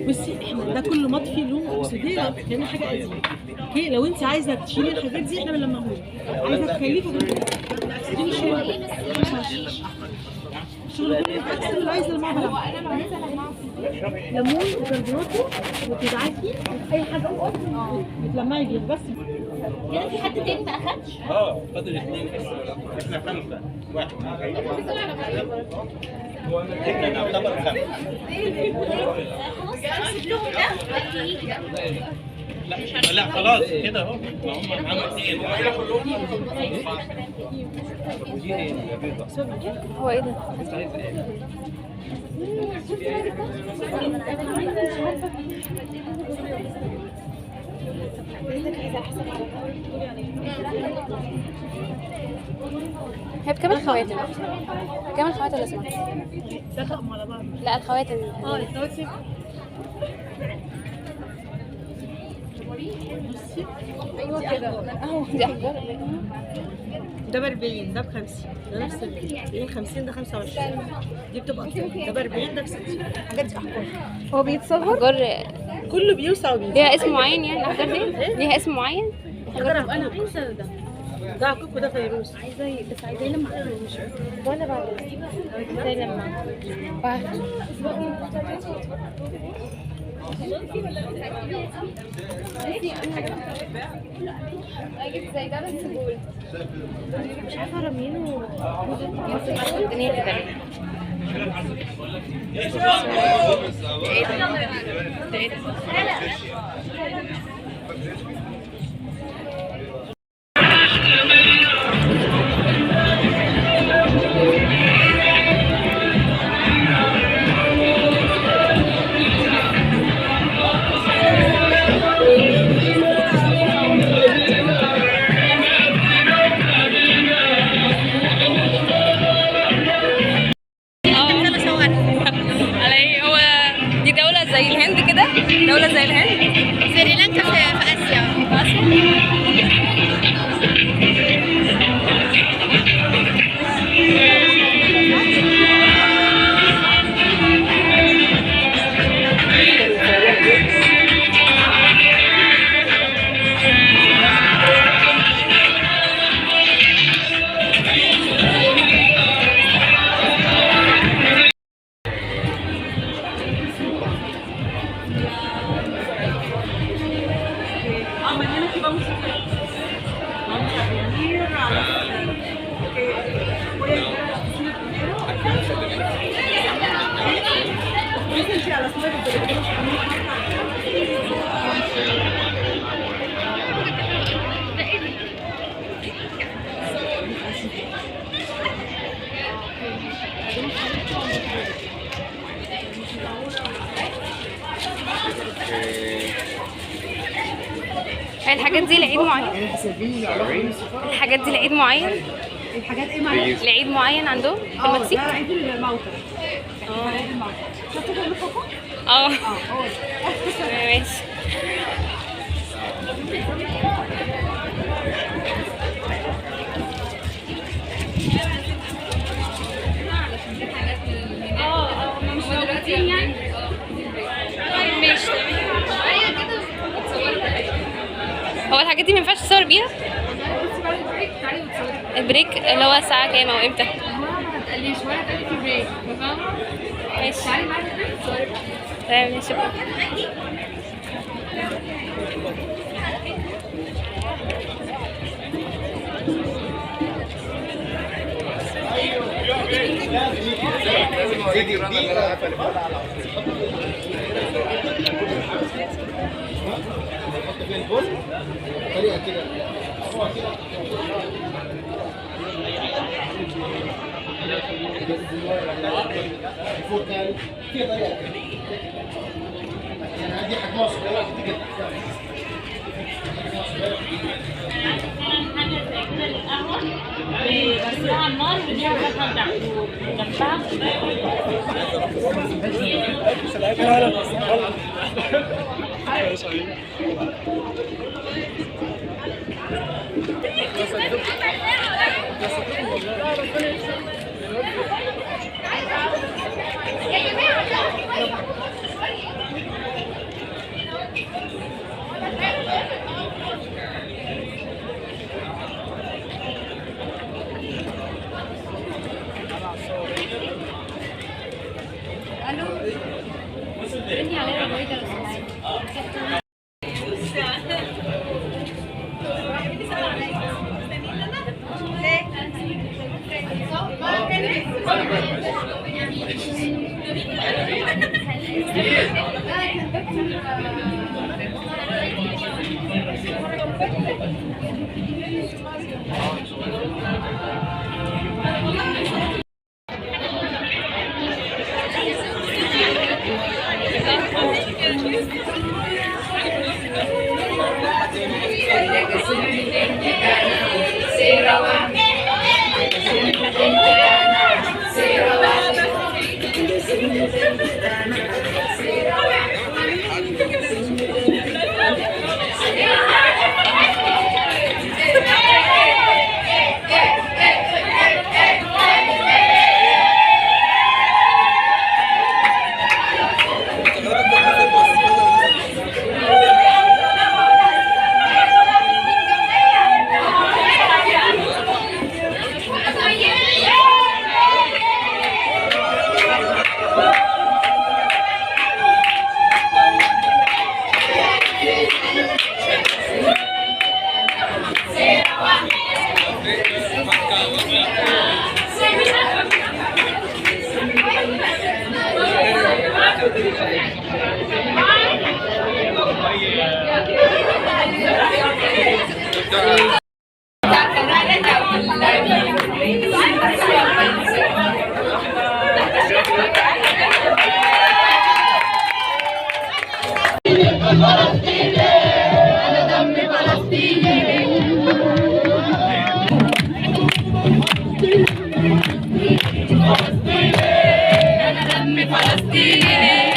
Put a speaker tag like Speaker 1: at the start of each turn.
Speaker 1: بصي احنا ده كله مطفي لون اكسديه لان حاجه قديمه. اوكي لو انت عايزه تشيلي الحاجات دي احنا بنلمعها، عايزه تخليه في اكسدين شغل كله اللي عايزه المعمل ليمون وكربوناتو وتدعكي اي حاجه بتلمعي بيها بس
Speaker 2: كده. في حد تاني ما اخدش؟
Speaker 3: فاضل 2 بس، احنا 5 واحد احنا نعتبر 5.
Speaker 2: خلاص سبتهم ده
Speaker 3: لا خلاص كده اهو، ما هم عملوا 2.
Speaker 4: هو ايه ده؟ هي بكام الخواتم؟ كام الخواتم اللي سمعت؟
Speaker 1: ده طقم على بعض.
Speaker 4: لا الخواتم.
Speaker 1: الخواتم
Speaker 4: ايوه كده اهو دي احجار.
Speaker 1: ده ب 40 ده ب 50 ده نفس ال 50 ده 25 دي بتبقى ده ب 40 ده ب 60 الحاجات دي احجار.
Speaker 4: هو بيتصور احجار
Speaker 1: كله بيوسع وبيوسع.
Speaker 4: ليها اسم معين يعني الاحجار دي؟ ليها اسم معين؟
Speaker 1: انا عايزه ده عقوق وده فيروز. عايزه بس عايزه يلمع مش
Speaker 4: وانا بعد ازاي لما بعد اجيب زي ده بس بقول مش عارفه رامينه الدنيا كده. زي الهند كده، دولة زي الهند،
Speaker 2: سريلانكا في اسيا.
Speaker 4: الحاجات دي لعيد معين؟ الحاجات دي لعيد معين؟
Speaker 1: الحاجات ايه معايا؟
Speaker 4: لعيد معين عندهم في المكسيك؟
Speaker 1: ده عيد الموتى. عيد الموتى. شفتوا المفقود؟
Speaker 4: ماشي.
Speaker 2: مش موجودين يعني.
Speaker 4: ماشي. هو الحاجات دي ما ينفعش تصور بيها؟ البريك اللي هو الساعة كام او امتى؟
Speaker 2: ما تقليش ولا تقلي في البريك، فاهمة؟
Speaker 4: ماشي.
Speaker 2: تعالي معايا البريك تصوري.
Speaker 4: تمام شكرا.
Speaker 5: طريقه كده في طريقه يعني دي حجمها صغيره كده.
Speaker 2: بس على النار ودي هتفضل تحت جنبها. انتي عليها بويضة بس
Speaker 4: فلسطيني